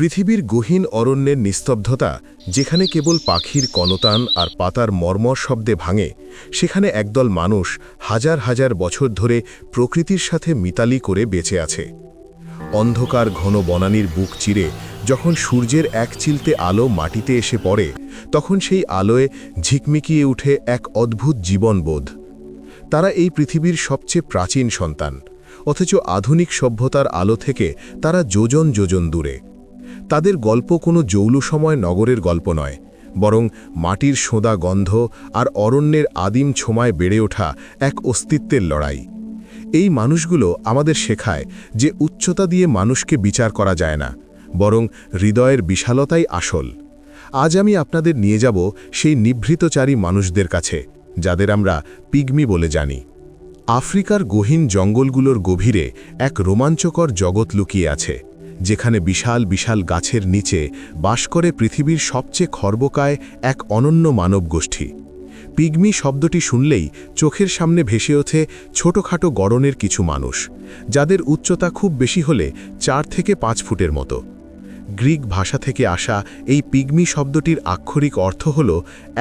পৃথিবীর গহীন অরণ্যের নিস্তব্ধতা, যেখানে কেবল পাখির কনতান আর পাতার মর্মর শব্দে ভাঙে, সেখানে একদল মানুষ হাজার হাজার বছর ধরে প্রকৃতির সাথে মিতালি করে বেঁচে আছে। অন্ধকার ঘন বনানীর বুক চিরে যখন সূর্যের এক চিলতে আলো মাটিতে এসে পড়ে, তখন সেই আলোয় ঝিকমিকিয়ে উঠে এক অদ্ভুত জীবনবোধ। তারা এই পৃথিবীর সবচেয়ে প্রাচীন সন্তান, অথচ আধুনিক সভ্যতার আলো থেকে তারা যোজন যোজন দূরে। তাদের গল্প কোনো জৌলুসময় নগরের গল্প নয়, বরং মাটির সোঁদা গন্ধ আর অরণ্যের আদিম ছোঁয়ায় বেড়ে ওঠা এক অস্তিত্বের লড়াই। এই মানুষগুলো আমাদের শেখায় যে উচ্চতা দিয়ে মানুষকে বিচার করা যায় না, বরং হৃদয়ের বিশালতাই আসল। আজ আমি আপনাদের নিয়ে যাব সেই নিভৃতচারী মানুষদের কাছে, যাদের আমরা পিগমি বলে জানি। আফ্রিকার গহীন জঙ্গলগুলোর গভীরে এক রোমাঞ্চকর জগৎ লুকিয়ে আছে, যেখানে বিশাল বিশাল গাছের নিচে বাস করে পৃথিবীর সবচেয়ে খর্বকায় এক অনন্য মানব গোষ্ঠী। পিগমি শব্দটি শুনলেই চোখের সামনে ভেসে ওঠে ছোটখাটো গড়নের কিছু মানুষ, যাদের উচ্চতা খুব বেশি হলে 4 থেকে 5 ফুটের মতো। গ্রিক ভাষা থেকে আসা এই পিগমি শব্দটির আক্ষরিক অর্থ হল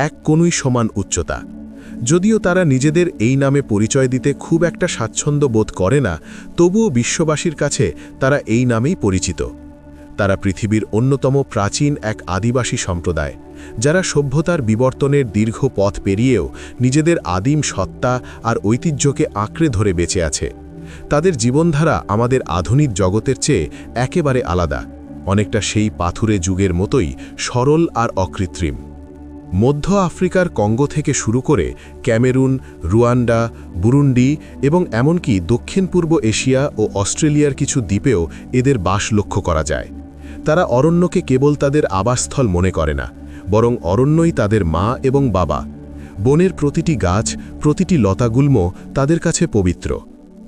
এক কনুই সমান উচ্চতা। যদিও তারা নিজেদের এই নামে পরিচয় দিতে খুব একটা স্বাচ্ছন্দ্য বোধ করে না, তবুও বিশ্ববাসীর কাছে তারা এই নামেই পরিচিত। তারা পৃথিবীর অন্যতম প্রাচীন এক আদিবাসী সম্প্রদায়, যারা সভ্যতার বিবর্তনের দীর্ঘ পথ পেরিয়েও নিজেদের আদিম সত্তা আর ঐতিহ্যকে আঁকড়ে ধরে বেঁচে আছে। তাদের জীবনধারা আমাদের আধুনিক জগতের চেয়ে একেবারে আলাদা, অনেকটা সেই পাথুরে যুগের মতোই সরল আর অকৃত্রিম। মধ্য আফ্রিকার কঙ্গো থেকে শুরু করে ক্যামেরুন, রুয়ান্ডা, বুরুন্ডি এবং এমনকি দক্ষিণ পূর্ব এশিয়া ও অস্ট্রেলিয়ার কিছু দ্বীপেও এদের বাস লক্ষ্য করা যায়। তারা অরণ্যকে কেবল তাদের আবাসস্থল মনে করে না, বরং অরণ্যই তাদের মা এবং বাবা। বনের প্রতিটি গাছ, প্রতিটি লতাগুল্ম তাদের কাছে পবিত্র।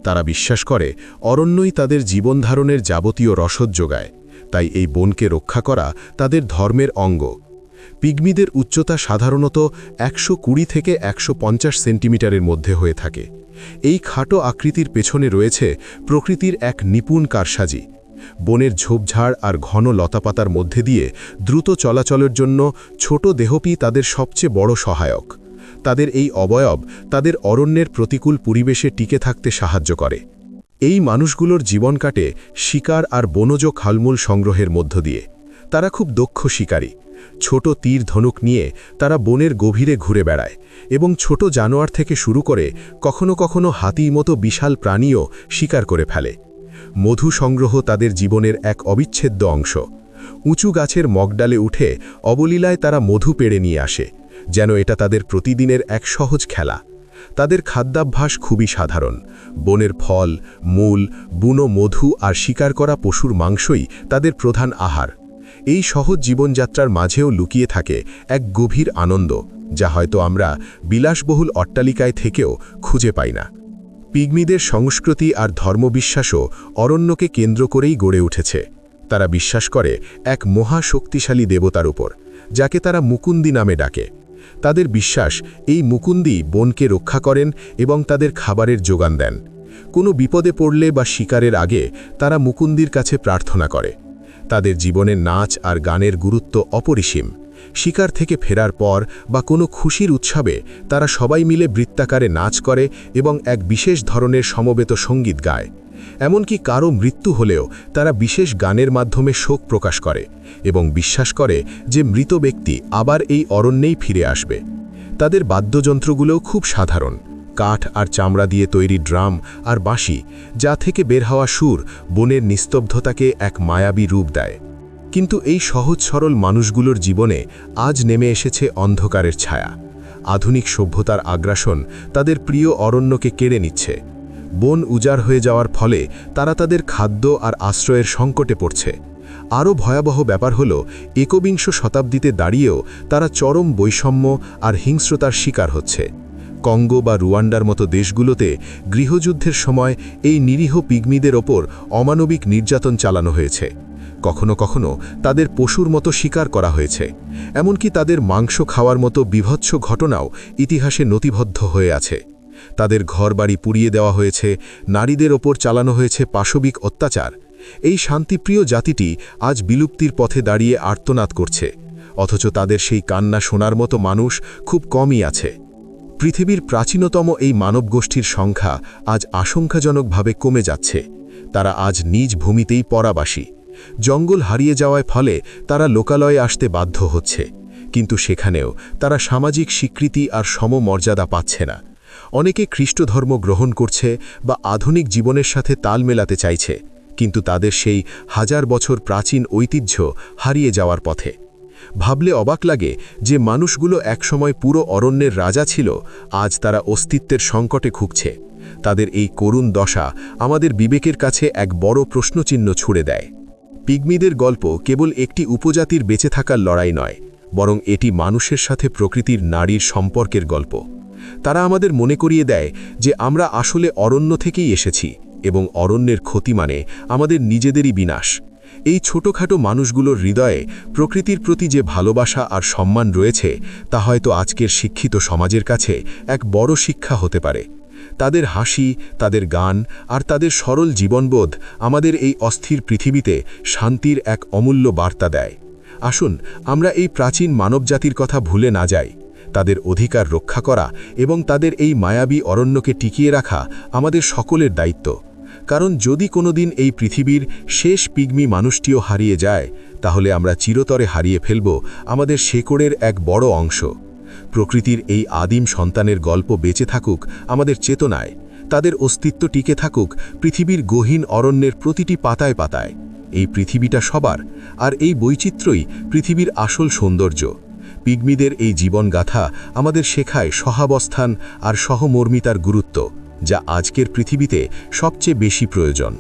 তারা বিশ্বাস করে অরণ্যই তাদের জীবনধারণের যাবতীয় রসদ যোগায়, তাই এই বনকে রক্ষা করা তাদের ধর্মের অঙ্গ। পিগমিদের উচ্চতা সাধারণত 120 থেকে 150 সেন্টিমিটারের মধ্যে হয়ে থাকে। এই খাটো আকৃতির পেছনে রয়েছে প্রকৃতির এক নিপুণ কারসাজি। বনের ঝোপঝাড় আর ঘন লতাপাতার মধ্যে দিয়ে দ্রুত চলাচলের জন্য ছোট দেহপি তাদের সবচেয়ে বড় সহায়ক। তাদের এই অবয়ব তাদের অরণ্যের প্রতিকূল পরিবেশে টিকে থাকতে সাহায্য করে। এই মানুষগুলোর জীবন কাটে শিকার আর বনজ খালমূল সংগ্রহের মধ্য দিয়ে। তারা খুব দক্ষ শিকারী। ছোট তীর ধনুক নিয়ে তারা বনের গভীরে ঘুরে বেড়ায় এবং ছোট জানোয়ার থেকে শুরু করে কখনো কখনো হাতির মতো বিশাল প্রাণীও শিকার করে ফেলে। মধু সংগ্রহ তাদের জীবনের এক অবিচ্ছেদ্য অংশ। উঁচু গাছের মগডালে উঠে অবলীলায় তারা মধু পেড়ে নিয়ে আসে, যেন এটা তাদের প্রতিদিনের এক সহজ খেলা। তাদের খাদ্যাভ্যাস খুবই সাধারণ। বনের ফল, মূল, বুনো মধু আর শিকার করা পশুর মাংসই তাদের প্রধান আহার। এই সহজ জীবনযাত্রার মাঝেও লুকিয়ে থাকে এক গভীর আনন্দ, যা হয়তো আমরা বিলাসবহুল অট্টালিকায় থেকেও খুঁজে পাই না। পিগমিদের সংস্কৃতি আর ধর্মবিশ্বাসও অরণ্যকে কেন্দ্র করেই গড়ে উঠেছে। তারা বিশ্বাস করে এক মহাশক্তিশালী দেবতার উপর, যাকে তারা মুকুন্দি নামে ডাকে। তাদের বিশ্বাস এই মুকুন্দি বনকে রক্ষা করেন এবং তাদের খাবারের যোগান দেন। কোনো বিপদে পড়লে বা শিকারের আগে তারা মুকুন্দির কাছে প্রার্থনা করে। তাদের জীবনের নাচ আর গানের গুরুত্ব অপরিসীম। শিকার থেকে ফেরার পর বা কোনো খুশির উৎসবে তারা সবাই মিলে বৃত্তাকারে নাচ করে এবং এক বিশেষ ধরনের সমবেত সঙ্গীত গায়। এমনকি কারো মৃত্যু হলেও তারা বিশেষ গানের মাধ্যমে শোক প্রকাশ করে এবং বিশ্বাস করে যে মৃত ব্যক্তি আবার এই অরণ্যেই ফিরে আসবে। তাদের বাদ্যযন্ত্রগুলোও খুব সাধারণ, কাঠ আর চামড়া দিয়ে তৈরি ড্রাম আর বাঁশি, যা থেকে বের হওয়া সুর বনের নিস্তব্ধতাকে এক মায়াবী রূপ দেয়। কিন্তু এই সহজ সরল মানুষগুলোর জীবনে আজ নেমে এসেছে অন্ধকারের ছায়া। আধুনিক সভ্যতার আগ্রাসন তাদের প্রিয় অরণ্যকে কেড়ে নিচ্ছে। বন উজাড় হয়ে যাওয়ার ফলে তারা তাদের খাদ্য আর আশ্রয়ের সংকটে পড়ছে। আরও ভয়াবহ ব্যাপার হল, একবিংশ শতাব্দীতে দাঁড়িয়েও তারা চরম বৈষম্য আর হিংস্রতার শিকার হচ্ছে। কঙ্গো বা রুয়ান্ডার মতো দেশগুলোতে গৃহযুদ্ধের সময় এই নিরীহ পিগমিদের ওপর অমানবিক নির্যাতন চালানো হয়েছে। কখনো কখনো তাদের পশুর মতো শিকার করা হয়েছে। এমনকি তাদের মাংস খাওয়ার মতো বিভৎস ঘটনাও ইতিহাসে নথিবদ্ধ হয়ে আছে। তাদের ঘরবাড়ি পুড়িয়ে দেওয়া হয়েছে, নারীদের ওপর চালানো হয়েছে পাশবিক অত্যাচার এই শান্তিপ্রিয় জাতিটি আজ বিলুপ্তির পথে দাঁড়িয়ে আর্তনাদ করছে, অথচ তাদের সেই কান্না শোনার মতো মানুষ খুব কমই আছে। পৃথিবীর প্রাচীনতম এই মানবগোষ্ঠীর সংখ্যা আজ আশঙ্কাজনকভাবে কমে যাচ্ছে। তারা আজ নিজ ভূমিতেই পরাবাসী। জঙ্গল হারিয়ে যাওয়ার ফলে তারা লোকালয়ে আসতে বাধ্য হচ্ছে, কিন্তু সেখানেও তারা সামাজিক স্বীকৃতি আর সমমর্যাদা পাচ্ছে না। অনেকে খ্রিস্টধর্ম গ্রহণ করছে বা আধুনিক জীবনের সাথে তাল মেলাতে চাইছে, কিন্তু তাদের সেই হাজার বছর প্রাচীন ঐতিহ্য হারিয়ে যাওয়ার পথে। ভাবলে অবাক লাগে যে মানুষগুলো একসময় পুরো অরণ্যের রাজা ছিল, আজ তারা অস্তিত্বের সংকটে ভুগছে। তাদের এই করুণ দশা আমাদের বিবেকের কাছে এক বড় প্রশ্নচিহ্ন ছুড়ে দেয়। পিগমিদের গল্প কেবল একটি উপজাতির বেঁচে থাকার লড়াই নয়, বরং এটি মানুষের সাথে প্রকৃতির নারীর সম্পর্কের গল্প। তারা আমাদের মনে করিয়ে দেয় যে আমরা আসলে অরণ্য থেকেই এসেছি এবং অরণ্যের ক্ষতি মানে আমাদের নিজেদেরই বিনাশ। এই ছোটখাটো মানুষগুলোর হৃদয়ে প্রকৃতির প্রতি যে ভালোবাসা আর সম্মান রয়েছে, তা হয়তো আজকের শিক্ষিত সমাজের কাছে এক বড় শিক্ষা হতে পারে। তাদের হাসি, তাদের গান আর তাদের সরল জীবনবোধ আমাদের এই অস্থির পৃথিবীতে শান্তির এক অমূল্য বার্তা দেয়। আসুন আমরা এই প্রাচীন মানবজাতির কথা ভুলে না যাই। তাদের অধিকার রক্ষা করা এবং তাদের এই মায়াবী অরণ্যকে টিকিয়ে রাখা আমাদের সকলের দায়িত্ব। কারণ যদি কোনোদিন এই পৃথিবীর শেষ পিগমি মানুষটিও হারিয়ে যায়, তাহলে আমরা চিরতরে হারিয়ে ফেলব আমাদের শেকড়ের এক বড় অংশ। প্রকৃতির এই আদিম সন্তানের গল্প বেঁচে থাকুক আমাদের চেতনায়, তাদের অস্তিত্ব টিকে থাকুক পৃথিবীর গহীন অরণ্যের প্রতিটি পাতায় পাতায়। এই পৃথিবীটা সবার, আর এই বৈচিত্র্যই পৃথিবীর আসল সৌন্দর্য। পিগমিদের এই জীবনগাথা আমাদের শেখায় সহাবস্থান আর সহমর্মিতার গুরুত্ব, যা আজকের পৃথিবীতে সবচেয়ে বেশি প্রয়োজন।